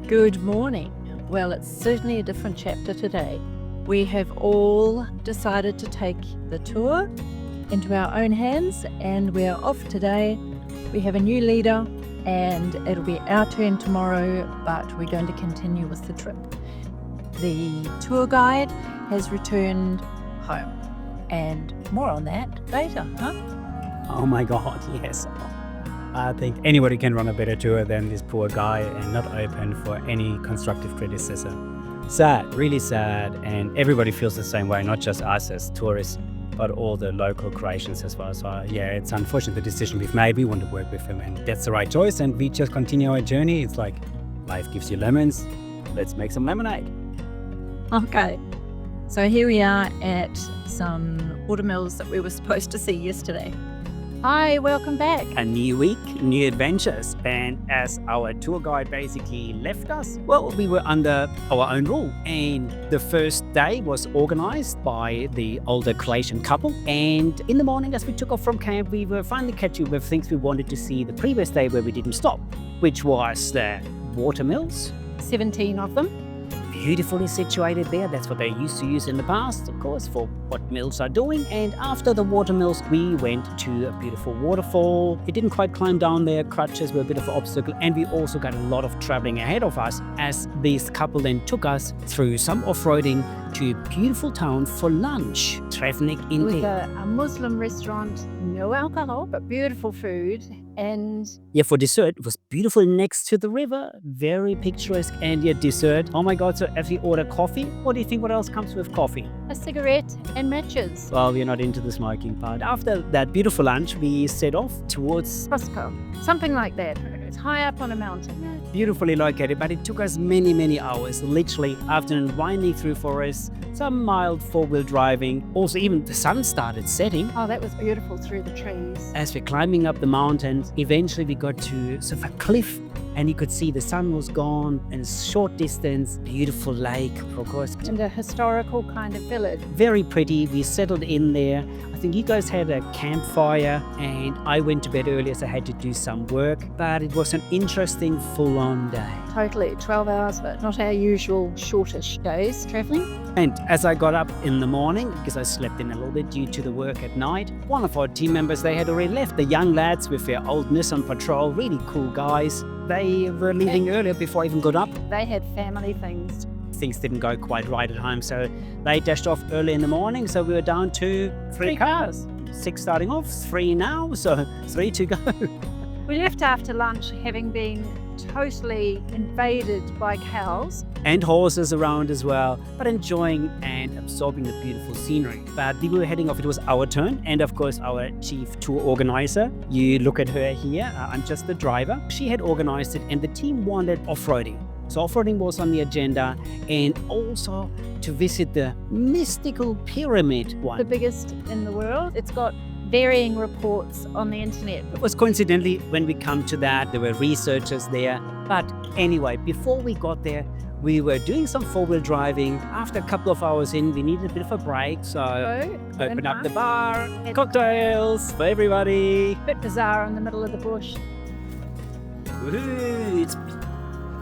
Good morning. Well, it's certainly a different chapter today. We have all decided to take the tour into our own hands and we're off today. We have a new leader and it'll be our turn tomorrow, but we're going to continue with the trip. The tour guide has returned home and more on that later, huh? Oh my God, yes. I think anybody can run a better tour than this poor guy and not open for any constructive criticism. Sad, really sad, and everybody feels the same way, not just us as tourists, but all the local Croatians as well. So yeah, it's unfortunate the decision we've made. We want to work with him and that's the right choice, and we just continue our journey. It's like life gives you lemons, let's make some lemonade. Okay, so here we are at some watermills that we were supposed to see yesterday. Hi, welcome back. A new week, new adventures, and as our tour guide basically left us, well, we were under our own rule, and the first day was organized by the older Croatian couple, and in the morning as we took off from camp, we were finally catching up with things we wanted to see the previous day where we didn't stop, which was the watermills. 17 of them. Beautifully situated there. That's what they used to use in the past, of course, for what mills are doing. And after the watermills, we went to a beautiful waterfall. It didn't quite climb down there. Crutches were a bit of an obstacle. And we also got a lot of traveling ahead of us as this couple then took us through some off-roading to a beautiful town for lunch. Trevnik in With a Muslim restaurant, no alcohol, but beautiful food. And yeah, for dessert, it was beautiful next to the river, very picturesque. And yet dessert, oh my God, so if you order coffee, what do you think what else comes with coffee? a cigarette and matches. Well, we're not into the smoking part. After that beautiful lunch, we set off towards Prokoško, something like that. It's high up on a mountain. beautifully located, but it took us many hours, literally afternoon winding through forests, some mild four-wheel driving. Also, even the sun started setting. Oh, that was beautiful through the trees. As we're climbing up the mountains, eventually we got to sort of a cliff and you could see the sun was gone in a short distance. Beautiful lake, Prokoško. And a historical kind of village. Very pretty. We settled in there. I think you guys had a campfire and I went to bed early as I had to do some work, but it was an interesting full-on day. Totally, 12 hours, but not our usual shortish days traveling. And as I got up in the morning, because I slept in a little bit due to the work at night, one of our team members, they had already left. The young lads with their old Nissan Patrol, really cool guys. They were leaving earlier before I even got up. They had family things. Things didn't go quite right at home, so they dashed off early in the morning. So we were down to three cars. 6 starting off, 3 now, so 3 to go. We left after lunch having been totally invaded by cows. And horses around as well, but enjoying and absorbing the beautiful scenery. But we were heading off, it was our turn, and of course our chief tour organizer. You look at her here, I'm just the driver. She had organized it and the team wanted off-roading. So off-roading was on the agenda, and also to visit the mystical pyramid one. The biggest in the world. It's got varying reports on the internet. It was coincidentally, when we come to that, there were researchers there. But anyway, before we got there, we were doing some four-wheel driving. After a couple of hours in, we needed a bit of a break. So open up the bar, cocktails for everybody. Bit bizarre in the middle of the bush. Woohoo, it's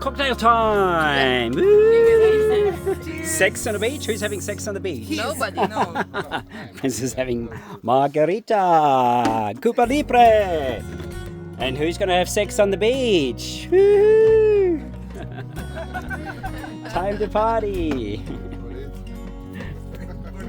cocktail time. Woo. Sex on the beach? Who's having sex on the beach? Nobody, no. Princess having margarita, Cuba Libre. And who's going to have sex on the beach? Woo. Time to party.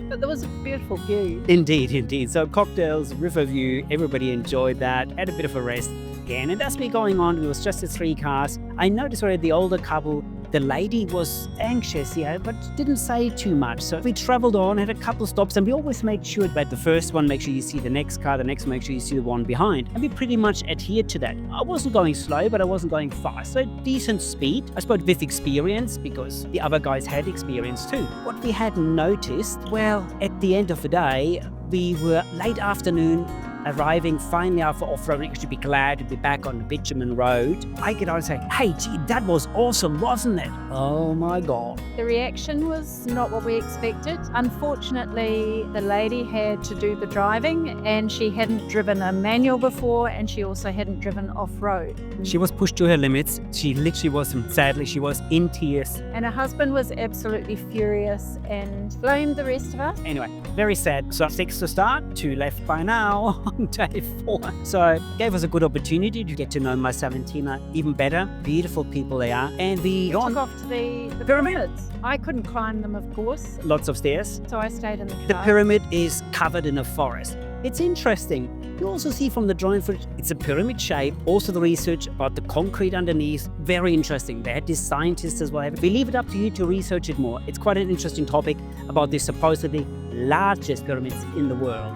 But there was a beautiful view. Indeed. So cocktails, river view, everybody enjoyed that, had a bit of a rest again. And as we going on, it was just the 3 cars. I noticed already the older couple, the lady was anxious, but didn't say too much. So we traveled on, had a couple stops, and we always made sure that the first one, make sure you see the next car, the next one, make sure you see the one behind. And we pretty much adhered to that. I wasn't going slow, but I wasn't going fast. So decent speed, I suppose with experience, because the other guys had experience too. What we hadn't noticed, well, at the end of the day, we were late afternoon, arriving finally after off-roading, actually be glad to be back on the bitumen road. I get out and say, hey, gee, that was awesome, wasn't it? Oh my God. The reaction was not what we expected. Unfortunately, the lady had to do the driving and she hadn't driven a manual before and she also hadn't driven off-road. She was pushed to her limits. She literally was, sadly, she was in tears. And her husband was absolutely furious and blamed the rest of us. Anyway, very sad. So 6 to start, 2 left by now on day 4. So it gave us a good opportunity to get to know Marcel and Tina even better. Beautiful people they are. And we Took off to the pyramids. I couldn't climb them, of course, lots of stairs. so I stayed in the car. The pyramid is covered in a forest. It's interesting. You also see from the drawing footage, it's a pyramid shape. Also the research about the concrete underneath, very interesting. They had these scientists as well. We leave it up to you to research it more. It's quite an interesting topic about the supposedly largest pyramids in the world.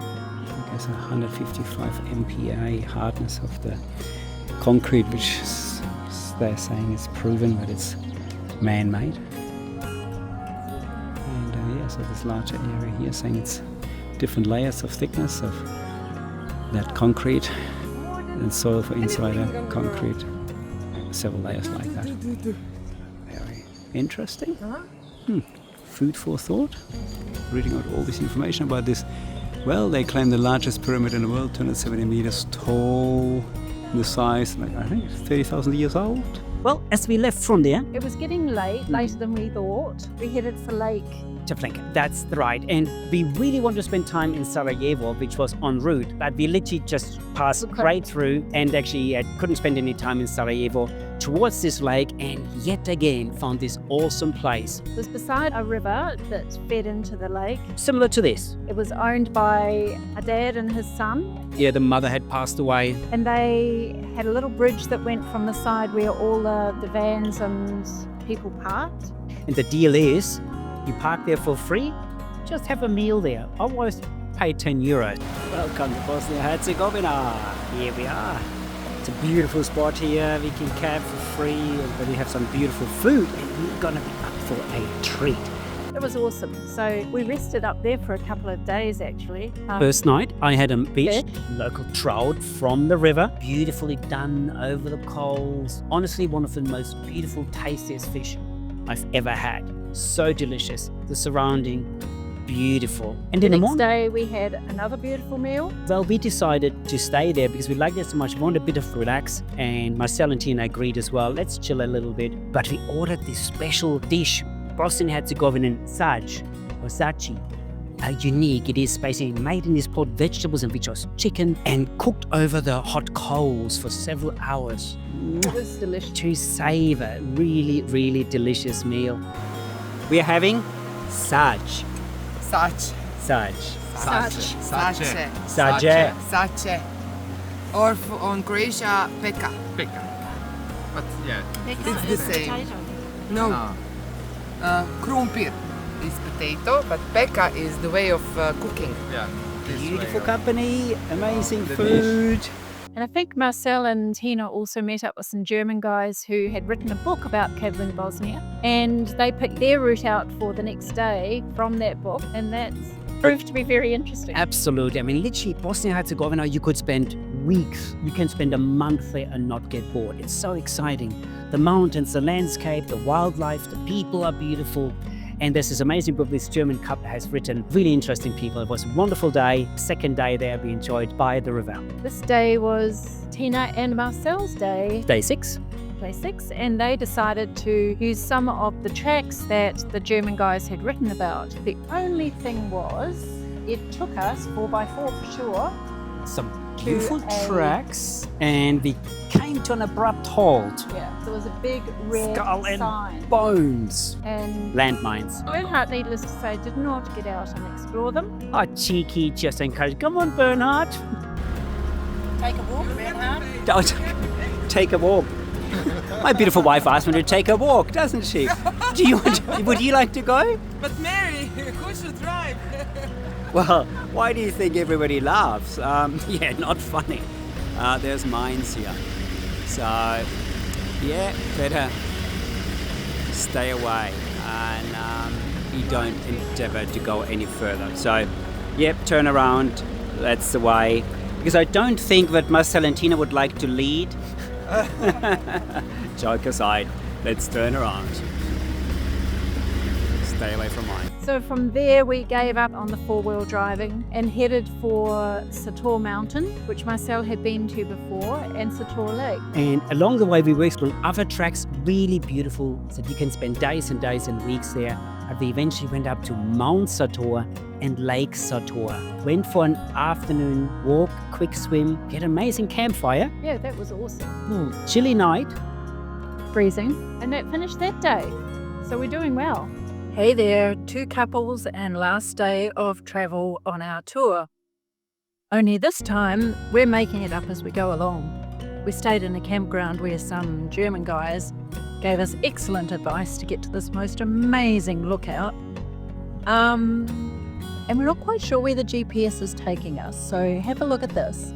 There's 155 MPa hardness of the concrete, which they're saying is proven, but it's man-made. And so this larger area here saying it's different layers of thickness of that concrete and soil for insider concrete, several layers like that. Very interesting. Food for thought. Reading out all this information about this. Well, they claim the largest pyramid in the world, 270 meters tall, the size, like I think 30,000 years old. Well, as we left from there, It was getting late, later than we thought. We headed for Lake. that's right. And we really want to spend time in Sarajevo, which was en route, but we literally just passed Okay. right through and actually couldn't spend any time in Sarajevo towards this lake, and yet again found this awesome place. It was beside a river that fed into the lake. Similar to this. It was owned by a dad and his son, Yeah, the mother had passed away. and they had a little bridge that went from the side where all the vans and people parked. And the deal is, you park there for free, just have a meal there. Otherwise, pay 10 euros. Welcome to Bosnia-Herzegovina. Here we are. It's a beautiful spot here. We can camp for free, but we have some beautiful food, and we're gonna be up for a treat. It was awesome. So we rested up there for a couple of days, actually. First night, I had a beach, Fish. local trout from the river, beautifully done over the coals. Honestly, one of the most beautiful, tastiest fish I've ever had. So delicious. The surrounding, beautiful. And The in the next morning, day we had another beautiful meal. well, we decided to stay there because we liked it so much. We wanted a bit of relax, and Marcel and Tina agreed as well. Let's chill a little bit. But we ordered this special dish, Bosnian-Herzegovinian saj or sachi. Unique. It is basically made in this pot, vegetables and which was chicken, and cooked over the hot coals for several hours. It was delicious. To savor, really, really delicious meal. We are having saj. Sace. Saj. Sace. Sace. Saje. Sace. Or on Croatia, peka. Pika. But yeah. It's the same. No. Ah, Krumpir is potato, but peka is the way of cooking. yeah. This way Beautiful of- company, amazing The food. And I think Marcel and Tina also met up with some German guys who had written a book about traveling Bosnia, and they picked their route out for the next day from that book, and that's proved to be very interesting. Absolutely. I mean, literally, Bosnia-Herzegovina, you could spend weeks. You can spend a month there and not get bored. It's so exciting. The mountains, the landscape, the wildlife, the people are beautiful. And there's this amazing book this German couple has written. Really interesting people. It was a wonderful day. Second day there, we enjoyed by the river. This day was Tina and Marcel's day, Day 6. day 6, and they decided to use some of the tracks that the German guys had written about. The only thing was, it took us 4x4 for sure. Some beautiful a- tracks. And we came to an abrupt halt. Yeah, there was a big red Skull and sign. bones. And Landmines. Bernhard, needless to say, did not get out and explore them. Oh, cheeky, just encouraged. Come on, Bernhard. Take a walk, Bernhard. Don't take a walk. My beautiful wife asked me to take a walk, doesn't she? Would you like to go? But Mary, who should drive? Well, why do you think everybody laughs? Yeah, not funny. There's mines here. So, yeah, better stay away and we don't endeavour to go any further. So, yep, turn around. That's the way. because I don't think that Marcel and Tina would like to lead. Joke aside, let's turn around. Stay away from mine. So from there we gave up on the four-wheel driving and headed for Sator Mountain, which Marcel had been to before, and Sator Lake. And along the way we were exploring other tracks, really beautiful, so you can spend days and days and weeks there. And we eventually went up to Mount Sator and Lake Sator. Went for an afternoon walk, quick swim, get an amazing campfire. Yeah, that was awesome. Chilly night. Freezing. And that finished that day. So we're doing well. Hey there, two couples and last day of travel on our tour. Only this time, we're making it up as we go along. We stayed in a campground where some German guys gave us excellent advice to get to this most amazing lookout. And we're not quite sure where the GPS is taking us, so have a look at this.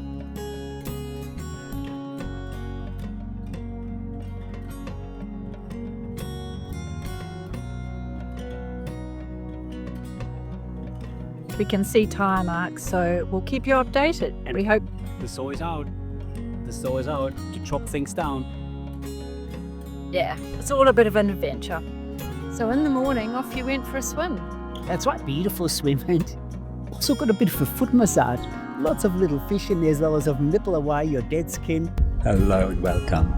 We can see tyre marks, so we'll keep you updated. And we hope The saw is out. The saw is out to chop things down. yeah, it's all a bit of an adventure. So in the morning, off you went for a swim. That's right, beautiful swim, and also got a bit of a foot massage. Lots of little fish in there as well as of nipple away your dead skin. Hello and welcome.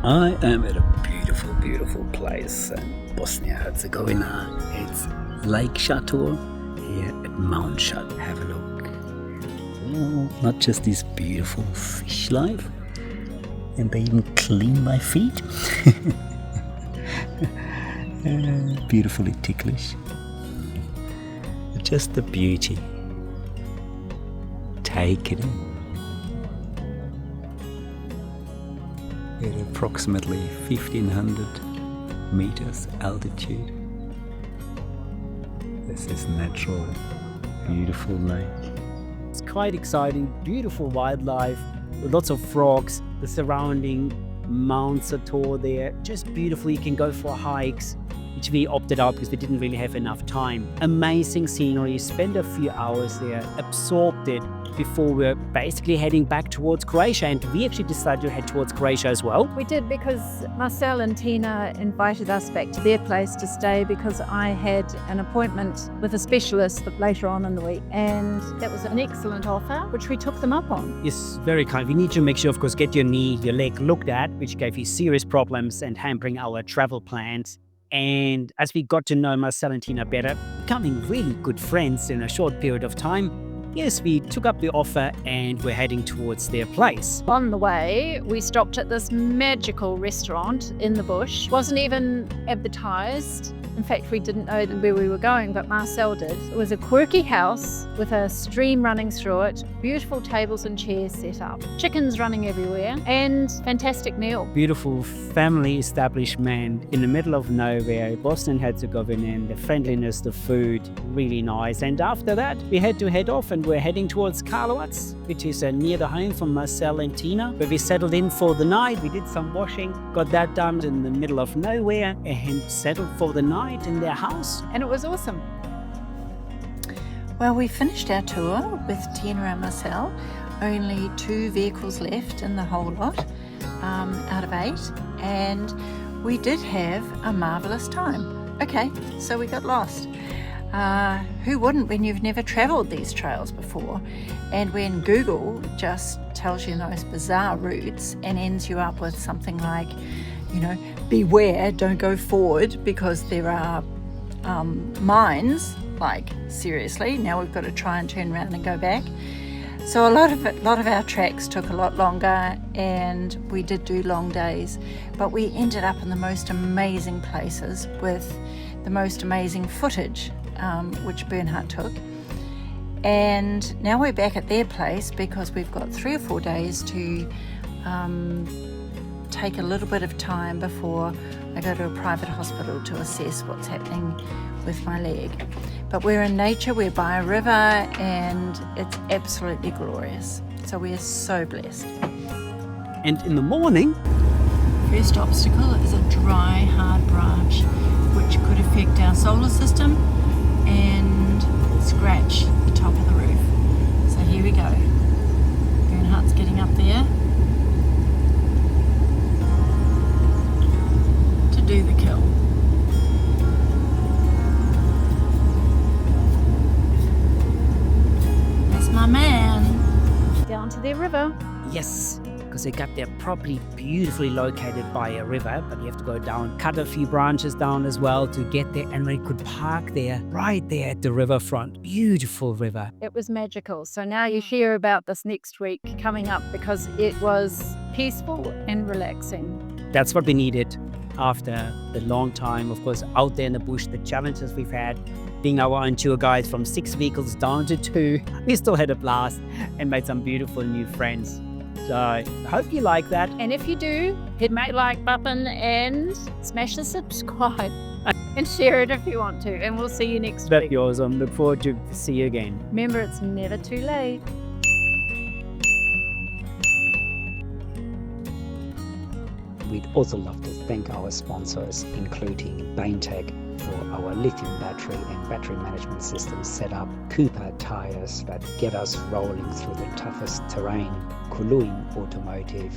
I am at a beautiful, beautiful place in Bosnia-Herzegovina. It's Lake Sator here at Mount Sator. Have a look. Oh, not just this beautiful fish life, and they even clean my feet. Beautifully ticklish. Just the beauty. Take it in. At approximately 1500 meters altitude. This is natural, beautiful lake. It's quite exciting, beautiful wildlife, lots of frogs, the surrounding Mount Sator there, just beautiful. You can go for hikes, which we opted out because we didn't really have enough time. Amazing scenery, spend a few hours there, absorbed it before we're basically heading back towards Croatia. And we actually decided to head towards Croatia as well. We did because Marcel and Tina invited us back to their place to stay because I had an appointment with a specialist later on in the week, and that was an excellent offer, which we took them up on. Yes, very kind. We need to make sure, of course, get your knee, your leg looked at, which gave you serious problems and hampering our travel plans. And as we got to know Marcel and Tina better, becoming really good friends in a short period of time, yes, we took up the offer and we're heading towards their place. On the way, we stopped at this magical restaurant in the bush. Wasn't even advertised. In fact, we didn't know where we were going, but Marcel did. It was a quirky house with a stream running through it, beautiful tables and chairs set up, chickens running everywhere, and fantastic meal. Beautiful family establishment in the middle of nowhere, Bosnia-Herzegovina, and the friendliness, the food, really nice. And after that, we had to head off and we're heading towards Karlovac, which is near the home from Marcel and Tina, where we settled in for the night. We did some washing, got that done in the middle of nowhere, and settled for the night in their house. And it was awesome. Well, we finished our tour with Tina and Marcel. Only 2 vehicles left in the whole lot, out of 8. And we did have a marvellous time. Okay, so we got lost. Who wouldn't when you've never travelled these trails before? And when Google just tells you the most bizarre routes and ends you up with something like, beware, don't go forward because there are mines. Like, seriously, now we've got to try and turn around and go back. So a lot of our tracks took a lot longer, and we did do long days, but we ended up in the most amazing places with the most amazing footage, which Bernhard took. And now we're back at their place because we've got 3 or 4 days to take a little bit of time before I go to a private hospital to assess what's happening with my leg. But we're in nature, we're by a river, and it's absolutely glorious. So we're so blessed. And in the morning, First obstacle is a dry, hard branch, which could affect our solar system and scratch the top of the roof. So here we go. do the kill. That's my man. Down to the river. Yes, because they got their property beautifully located by a river, but you have to go down, cut a few branches down as well to get there, and we could park there, right there at the riverfront. Beautiful river. It was magical. So now you hear about this next week coming up because it was peaceful and relaxing. That's what we needed after the long time, of course, out there in the bush, the challenges we've had, being our own tour guides from 6 vehicles down to 2. We still had a blast and made some beautiful new friends. So I hope you like that. And if you do, hit my like button and smash the subscribe and share it if you want to. And we'll see you next That'd week. be awesome. Look forward to see you again. Remember, it's never too late. We'd also love to thank our sponsors, including BainTech for our lithium battery and battery management system setup, Cooper tires that get us rolling through the toughest terrain, Kuluin Automotive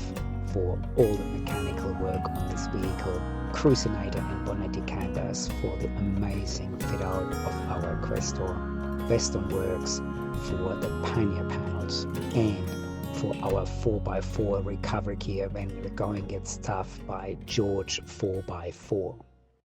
for all the mechanical work on this vehicle, Cruisinator and Bonetti campers for the amazing fit out of our Crestor, Western Works for the Pioneer panels, and for our 4x4 recovery gear when the going gets tough by George 4x4.